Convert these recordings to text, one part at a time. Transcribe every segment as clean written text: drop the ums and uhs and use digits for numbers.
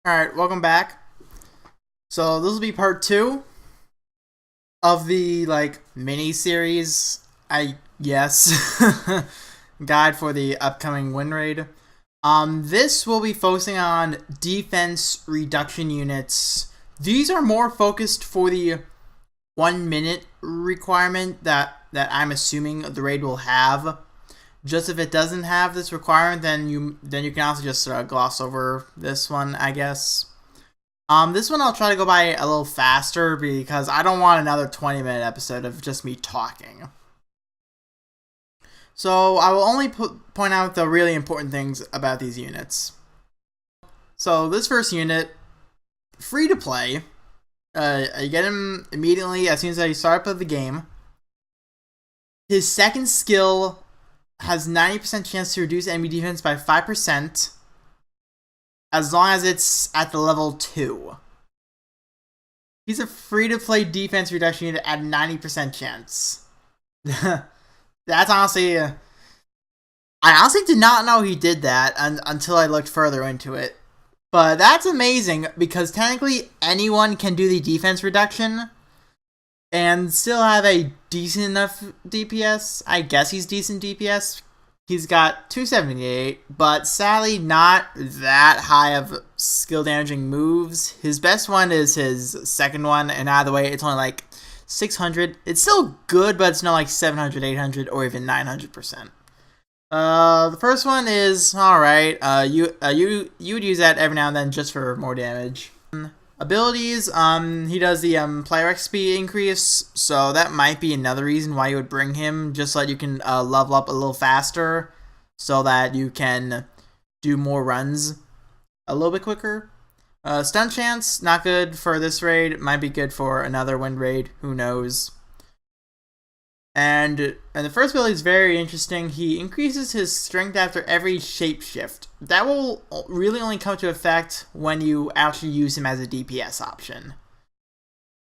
Alright, welcome back. So this will be part 2 of the mini series, I guess. Guide for the upcoming win raid. This will be focusing on defense reduction units. These are more focused for the 1 minute requirement that I'm assuming the raid will have. Just if it doesn't have this requirement, then you can also just gloss over this one, I guess. This one I'll try to go by a little faster because I don't want another 20-minute episode of just me talking. So I will only point out the really important things about these units. So this first unit, free to play. You get him immediately as soon as I start up of the game. His second skill has 90% chance to reduce enemy defense by 5%, as long as it's at the level 2. He's a free-to-play defense reduction unit at 90% chance. That's honestly... I honestly did not know he did that until I looked further into it. But that's amazing, because technically anyone can do the defense reduction and still have a decent enough DPS. I guess he's decent DPS. He's got 278, but sadly not that high of skill damaging moves. His best one is his second one, and out of the way, it's only like 600. It's still good, but it's not like 700, 800, or even 900%. The first one is alright. You would use that every now and then just for more damage. Abilities, he does the player XP increase, so that might be another reason why you would bring him, just so that you can level up a little faster, so that you can do more runs a little bit quicker. Stun chance, not good for this raid, might be good for another win raid, who knows. And the first ability is very interesting. He increases his strength after every shapeshift. That will really only come to effect when you actually use him as a DPS option.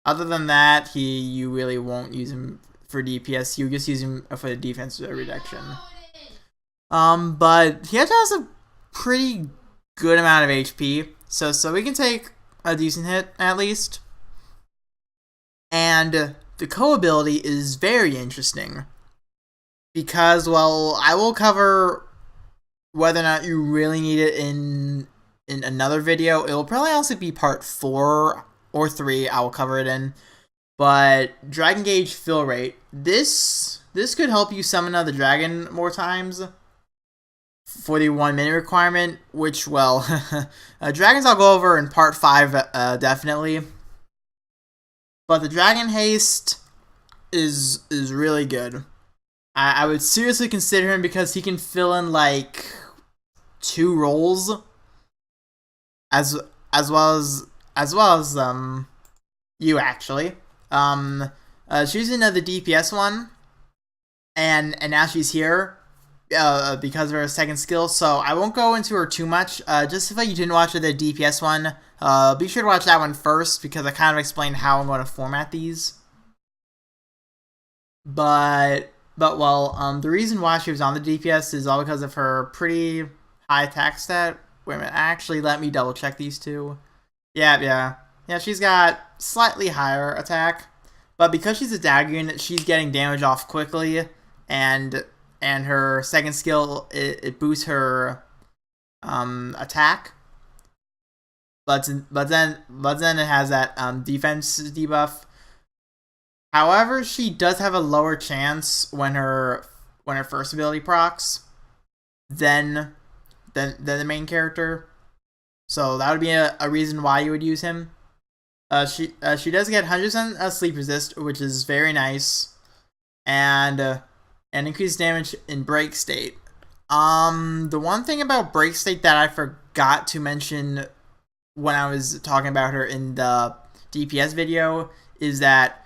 Other than that, you really won't use him for DPS. You just use him for the defense reduction. But he actually has a pretty good amount of HP, so we can take a decent hit at least. And the co-ability is very interesting because, well, I will cover whether or not you really need it in another video. It will probably also be part 4 or 3 I will cover it in. But Dragon Gauge fill rate. This could help you summon another dragon more times for the 1 minute requirement, which, well, dragons I'll go over in part 5 definitely. But the Dragon Haste is really good. I would seriously consider him because he can fill in like 2 roles, as well as you actually. She's another DPS one, and now she's here because of her second skill. So I won't go into her too much. Just if you didn't watch the DPS one, be sure to watch that one first because I kind of explained how I'm going to format these. But well, the reason why she was on the DPS is all because of her pretty high attack stat. Wait a minute, actually, let me double check these two. Yeah, she's got slightly higher attack, but because she's a dagger unit, she's getting damage off quickly, and her second skill it boosts her attack. But then it has that defense debuff. However, she does have a lower chance when her first ability procs than the main character. So that would be a reason why you would use him. She does get 100% sleep resist, which is very nice, and increased damage in break state. The one thing about break state that I forgot to mention when I was talking about her in the DPS video is that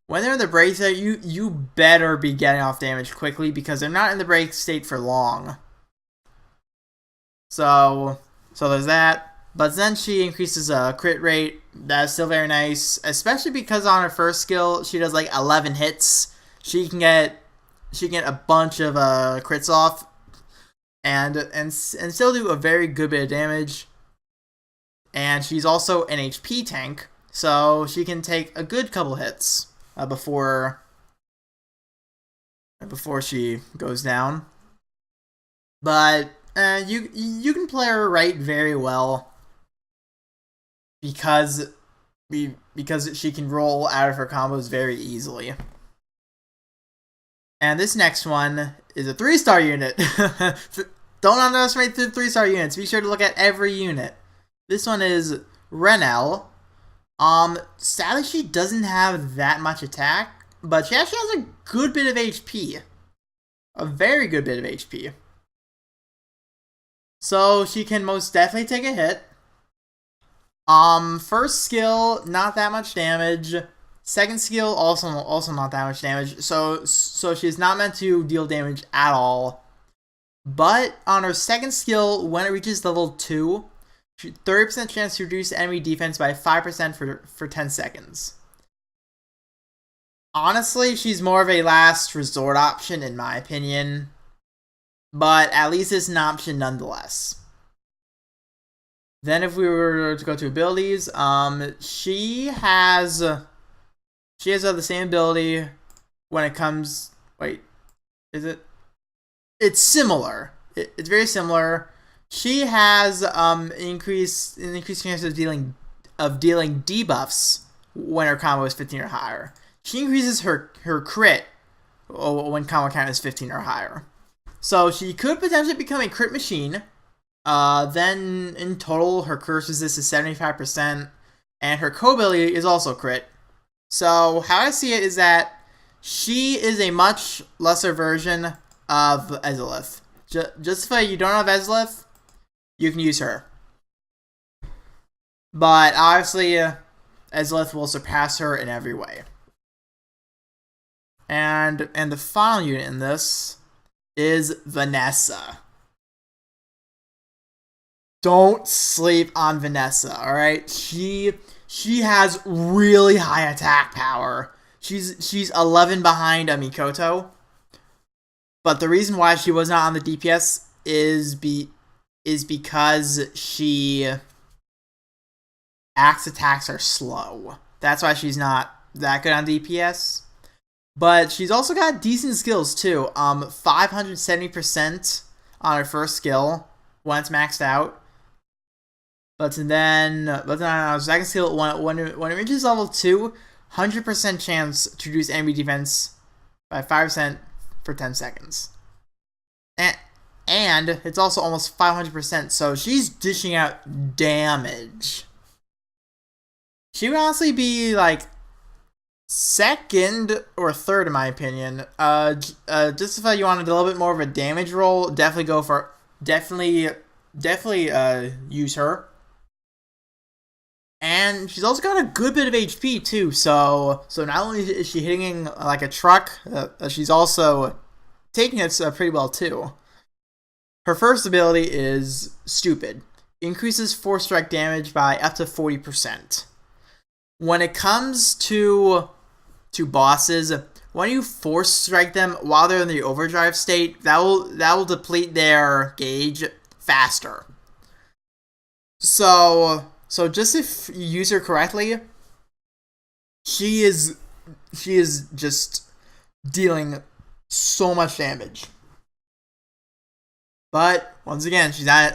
when they're in the break state, you better be getting off damage quickly because they're not in the break state for long. So there's that. But then she increases a crit rate. That's still very nice, especially because on her first skill she does like 11 hits. She can get a bunch of crits off, and still do a very good bit of damage. and she's also an HP tank, so she can take a good couple hits before she goes down. But you can play her right very well because she can roll out of her combos very easily. And this next one is a 3-star unit. Don't underestimate the 3-star units. Be sure to look at every unit. This one is Renelle. Sadly, she doesn't have that much attack, but she actually has a good bit of HP. A very good bit of HP. So she can most definitely take a hit. First skill, not that much damage. Second skill, also not that much damage. So she's not meant to deal damage at all. But on her second skill, when it reaches level 2, 30% chance to reduce enemy defense by 5% for 10 seconds. Honestly, she's more of a last resort option in my opinion. But at least it's an option nonetheless. Then if we were to go to abilities, she has the same ability when it comes... Wait, is it? It's similar. It's very similar. She has increased chance of dealing debuffs when her combo is 15 or higher. She increases her crit when combo count is 15 or higher. So she could potentially become a crit machine. Then in total, her curse resist is 75%, and her co-ability is also crit. So how I see it is that she is a much lesser version of Ezreal. Just if you don't have Ezreal, you can use her. But obviously, Ezreal will surpass her in every way. And the final unit in this is Vanessa. Don't sleep on Vanessa, alright? She has really high attack power. She's 11 behind Mikoto. But the reason why she was not on the DPS is because axe attacks are slow. That's why she's not that good on DPS. But she's also got decent skills too. 570% on her first skill when it's maxed out. But then on her second skill, when it reaches level 2, 100% chance to reduce enemy defense by 5% for 10 seconds. And it's also almost 500%, so she's dishing out damage. She would honestly be like second or third in my opinion. Just if you wanted a little bit more of a damage roll, definitely use her. And she's also got a good bit of HP too, so not only is she hitting like a truck, she's also taking it pretty well too. Her first ability is Stupid. Increases force strike damage by up to 40%. When it comes to bosses, when you force strike them while they're in the overdrive state, that will deplete their gauge faster. So just if you use her correctly, she is just dealing so much damage. But once again, she's not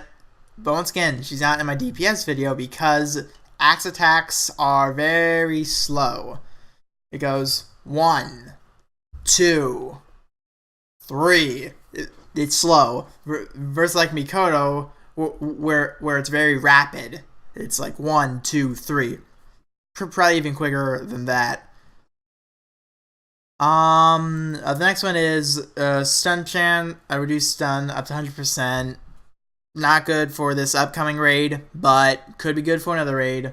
in my DPS video because axe attacks are very slow. It goes 1, 2, 3. It's slow. Versus like Mikoto, where it's very rapid. It's like 1, 2, 3. Probably even quicker than that. The next one is Stun Chan. A reduced stun up to 100%. Not good for this upcoming raid, but could be good for another raid.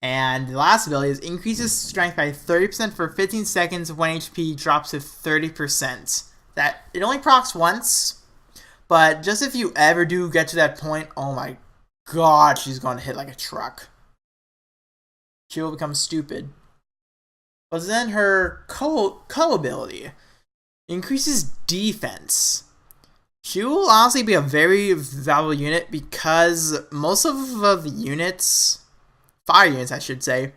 And the last ability is increases strength by 30% for 15 seconds when HP drops to 30%. That it only procs once, but just if you ever do get to that point, oh my god, she's going to hit like a truck. She will become stupid. But then her co-ability increases defense. She will honestly be a very valuable unit because most of the units fire units, I should say,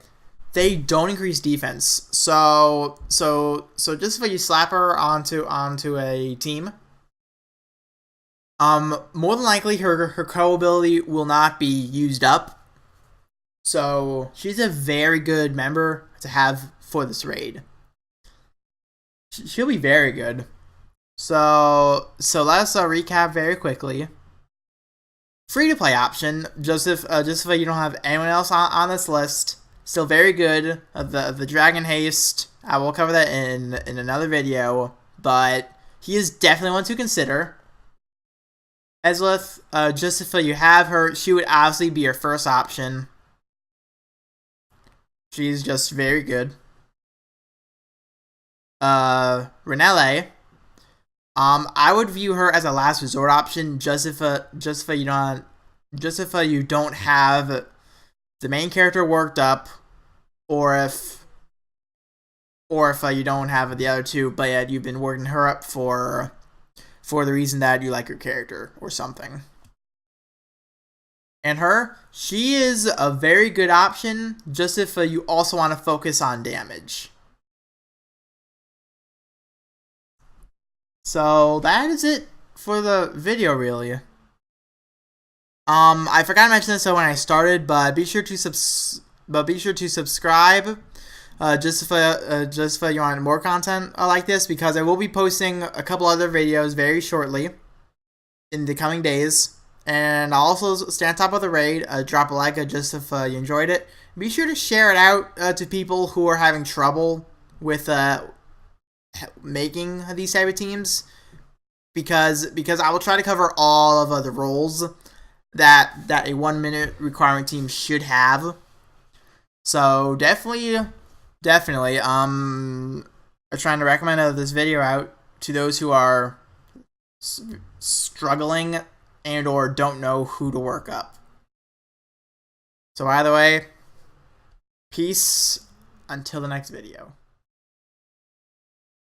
they don't increase defense. So just if you slap her onto a team, more than likely her co ability will not be used up. So she's a very good member to have for this raid. She'll be very good. So let's recap very quickly. Free to play option, just if you don't have anyone else on this list. Still very good. The Dragon Haste, I will cover that in another video, but he is definitely one to consider. Ezlith, just if you have her, she would obviously be your first option. She's just very good. Renelle, I would view her as a last resort option, just if you don't have the main character worked up, or if you don't have the other two, but yet you've been working her up for the reason that you like her character or something. And she is a very good option, just if you also want to focus on damage. So that is it for the video, really. I forgot to mention this when I started, but be sure to subscribe. Just if you want more content like this, because I will be posting a couple other videos very shortly in the coming days. And I'll also stay on top of the raid. Drop a like just if you enjoyed it. Be sure to share it out to people who are having trouble with making these type of teams, because I will try to cover all of the roles that a 1 minute requirement team should have. So definitely I'm trying to recommend this video out to those who are struggling and or don't know who to work up. So either way, peace until the next video.